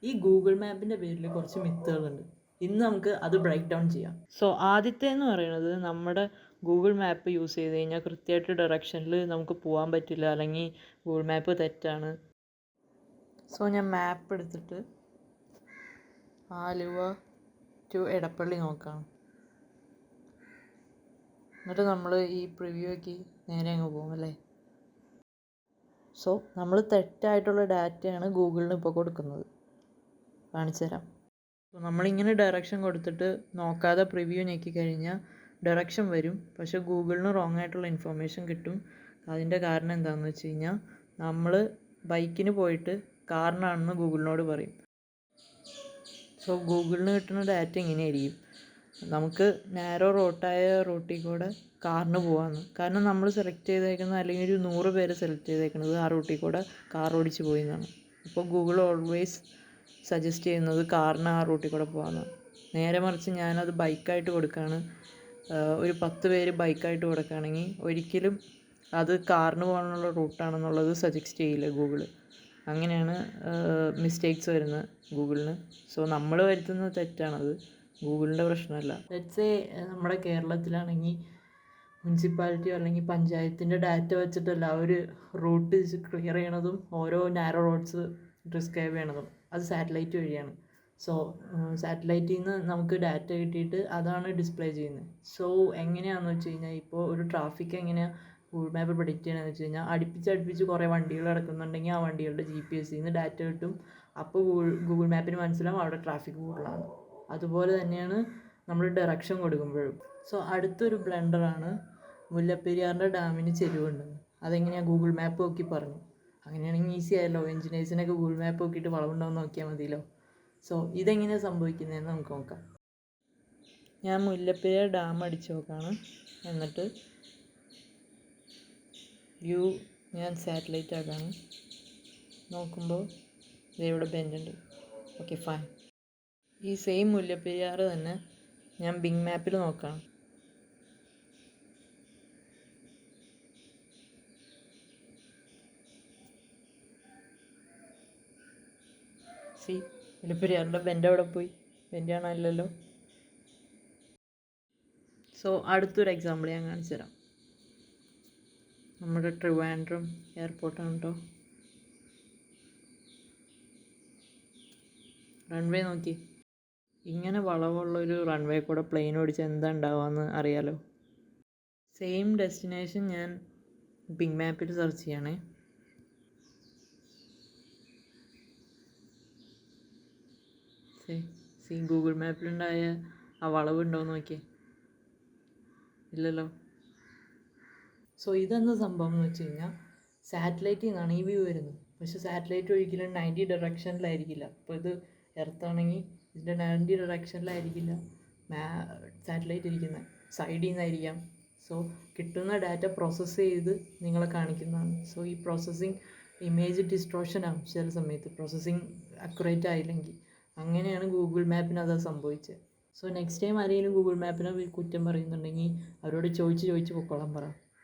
ഈ ഗൂഗിൾ മാപ്പിൻ്റെ പേരിൽ കുറച്ച് മിത്തുകളുണ്ട്. ഇന്ന് നമുക്ക് അത് ബ്രേക്ക് ഡൗൺ ചെയ്യാം. സോ ആദ്യത്തെ എന്ന് പറയുന്നത്, നമ്മുടെ ഗൂഗിൾ മാപ്പ് യൂസ് ചെയ്ത് കഴിഞ്ഞാൽ കൃത്യമായിട്ട് ഡയറക്ഷനിൽ നമുക്ക് പോകാൻ പറ്റില്ല, അല്ലെങ്കിൽ ഗൂഗിൾ മാപ്പ് തെറ്റാണ്. സോ ഞാൻ മാപ്പ് എടുത്തിട്ട് ആലുവ ടു എടപ്പള്ളി നോക്കാം. എന്നിട്ട് നമ്മൾ ഈ പ്രിവ്യൂ ആക്കി നേരെ അങ്ങ് പോകും അല്ലേ. സോ നമ്മൾ തെറ്റായിട്ടുള്ള ഡാറ്റയാണ് ഗൂഗിളിന് ഇപ്പോൾ കൊടുക്കുന്നത്. കാണിച്ചു തരാം. അപ്പോൾ നമ്മളിങ്ങനെ ഡയറക്ഷൻ കൊടുത്തിട്ട് നോക്കാതെ പ്രിവ്യൂ ഞെക്കി കഴിഞ്ഞാൽ ഡയറക്ഷൻ വരും, പക്ഷേ ഗൂഗിളിന് റോങ് ആയിട്ടുള്ള ഇൻഫർമേഷൻ കിട്ടും. അതിൻ്റെ കാരണം എന്താണെന്ന് വെച്ച് കഴിഞ്ഞാൽ, നമ്മൾ ബൈക്കിന് പോയിട്ട് കാറിനാണെന്ന് ഗൂഗിളിനോട് പറയും. സോ ഗൂഗിളിന് കിട്ടുന്ന ഡാറ്റ ഇങ്ങനെയായിരിക്കും: നമുക്ക് നാരോ റൂട്ടിൽ കൂടെ കാറിന് പോകാമെന്ന്. കാരണം നമ്മൾ സെലക്ട് ചെയ്തേക്കുന്നത്, അല്ലെങ്കിൽ ഒരു 100 പേര് സെലക്ട് ചെയ്തേക്കുന്നത് ആ റൂട്ടിൽ കൂടെ കാർ ഓടിച്ച് പോയി എന്നാണ്. അപ്പോൾ ഗൂഗിൾ ഓൾവേസ് സജസ്റ്റ് ചെയ്യുന്നത് കാറിന് ആ റൂട്ടിൽ കൂടെ പോകാമെന്നാണ്. നേരെ മറിച്ച് ഞാനത് ബൈക്കായിട്ട് കൊടുക്കുകയാണ്, ഒരു 10 പേര് ബൈക്കായിട്ട് കൊടുക്കുകയാണെങ്കിൽ ഒരിക്കലും അത് കാറിന് പോകാനുള്ള റൂട്ടാണെന്നുള്ളത് സജസ്റ്റ് ചെയ്യില്ല ഗൂഗിൾ. അങ്ങനെയാണ് മിസ്റ്റേക്സ് വരുന്നത് ഗൂഗിളിന്. സോ നമ്മൾ വരുത്തുന്ന തെറ്റാണത്, ഗൂഗിളിൻ്റെ പ്രശ്നമല്ല. ലെറ്റ്സ് സേ നമ്മുടെ കേരളത്തിലാണെങ്കിൽ മുനിസിപ്പാലിറ്റിയോ അല്ലെങ്കിൽ പഞ്ചായത്തിൻ്റെ ഡാറ്റ വെച്ചിട്ടല്ല അവർ റൂട്ട് ക്ലിയർ ചെയ്യണതും ഓരോ നാരോ റോഡ്സ് ഡിസ്ക്രൈബ് ചെയ്യണതും. അത് സാറ്റലൈറ്റ് വഴിയാണ്. സോ സാറ്റലൈറ്റിൽ നിന്ന് നമുക്ക് ഡാറ്റ കിട്ടിയിട്ട് അതാണ് ഡിസ്പ്ലേ ചെയ്യുന്നത്. സോ എങ്ങനെയാണെന്ന് വെച്ച് കഴിഞ്ഞാൽ, ഇപ്പോൾ ഒരു ട്രാഫിക് എങ്ങനെയാണ് ഗൂഗിൾ മാപ്പ് പ്രെഡിക്റ്റ് ചെയ്യണമെന്ന് വെച്ച് കഴിഞ്ഞാൽ, അടുപ്പിച്ച് കുറേ വണ്ടികൾ കിടക്കുന്നുണ്ടെങ്കിൽ ആ വണ്ടികളുടെ GPS നിന്ന് ഡാറ്റ കിട്ടും. അപ്പോൾ ഗൂഗിൾ മാപ്പിന് മനസ്സിലാവും അവിടെ ട്രാഫിക് കൂടുതലാണ്. അതുപോലെ തന്നെയാണ് നമ്മൾ ഡയറക്ഷൻ കൊടുക്കുമ്പോഴും. സോ അടുത്തൊരു ബ്ലണ്ടറാണ് മുല്ലപ്പെരിയാറിൻ്റെ ഡാമിന് ചെരിവുണ്ടെന്ന്. അതെങ്ങനെയാണ് ഗൂഗിൾ മാപ്പ് നോക്കി പറഞ്ഞു. അങ്ങനെയാണെങ്കിൽ ഈസി ആയല്ലോ, എഞ്ചിനീയേഴ്സിനൊക്കെ ഗൂഗിൾ മാപ്പ് നോക്കിയിട്ട് വളവുണ്ടോയെന്ന് നോക്കിയാൽ മതിയല്ലോ. സോ ഇതെങ്ങനെയാണ് സംഭവിക്കുന്നതെന്ന് നമുക്ക് നോക്കാം. ഞാൻ മുല്ലപ്പെരിയാർ ഡാം അടിച്ച് നോക്കുകയാണ്. എന്നിട്ട് വ്യൂ ഞാൻ സാറ്റലൈറ്റ് ആക്കാണ്. നോക്കുമ്പോൾ ഇവിടെ ബെൻഡുണ്ട്. Okay fine. ഈ സെയിം മുല്ലപ്പെരിയാർ തന്നെ ഞാൻ ബിങ് മാപ്പിൽ നോക്കാം. മുല്ലപ്പെരിയാറിൻ്റെ ബെൻഡ് അവിടെ പോയി, ബെൻഡ് കാണാനില്ലല്ലോ. സോ അടുത്തൊരു എക്സാമ്പിൾ ഞാൻ കാണിച്ചു തരാം. നമ്മുടെ ട്രിവാൻഡ്രം എയർപോർട്ടാണ് കേട്ടോ. റൺവേ നോക്കി. ഇങ്ങനെ വളവുള്ളൊരു റൺവേ കൂടെ പ്ലെയിൻ ഓടിച്ച് എന്താ ഉണ്ടാവുകയെന്ന് അറിയാലോ. സെയിം ഡെസ്റ്റിനേഷൻ ഞാൻ ബിങ് മാപ്പിൽ സെർച്ച് ചെയ്യണേ. ഗൂഗിൾ മാപ്പിലുണ്ടായ ആ വളവ് ഉണ്ടോയെന്ന് നോക്കിയേ. ഇല്ലല്ലോ. സോ ഇതെന്താ സംഭവം എന്ന് വെച്ച് കഴിഞ്ഞാൽ, സാറ്റലൈറ്റിൽ നിന്നാണ് ഈ വ്യൂ വരുന്നത്. പക്ഷേ സാറ്റലൈറ്റ് ഒരിക്കലും 90 ഡയറക്ഷനിലായിരിക്കില്ല. അപ്പോൾ ഇത് എർത്താണെങ്കിൽ ഇതിൻ്റെ 90 ഡയറക്ഷനിലായിരിക്കില്ല സാറ്റലൈറ്റ് ഇരിക്കുന്നത്, സൈഡിൽ നിന്നായിരിക്കാം. സോ കിട്ടുന്ന ഡാറ്റ പ്രോസസ്സ് ചെയ്ത് നിങ്ങളെ കാണിക്കുന്നതാണ്. സോ ഈ പ്രോസസ്സിങ് ഇമേജ് ഡിസ്ട്രോഷൻ ആവും ചില സമയത്ത്, പ്രോസസ്സിങ് അക്യുറേറ്റ് ആയില്ലെങ്കിൽ. അങ്ങനെയാണ് ഗൂഗിൾ മാപ്പിന് അത് സംഭവിച്ചത്. സോ നെക്സ്റ്റ് ടൈം ആരെങ്കിലും ഗൂഗിൾ മാപ്പിനെ കുറ്റം പറയുന്നുണ്ടെങ്കിൽ അവരോട് ചോദിച്ച് പൊക്കോളാൻ പറ.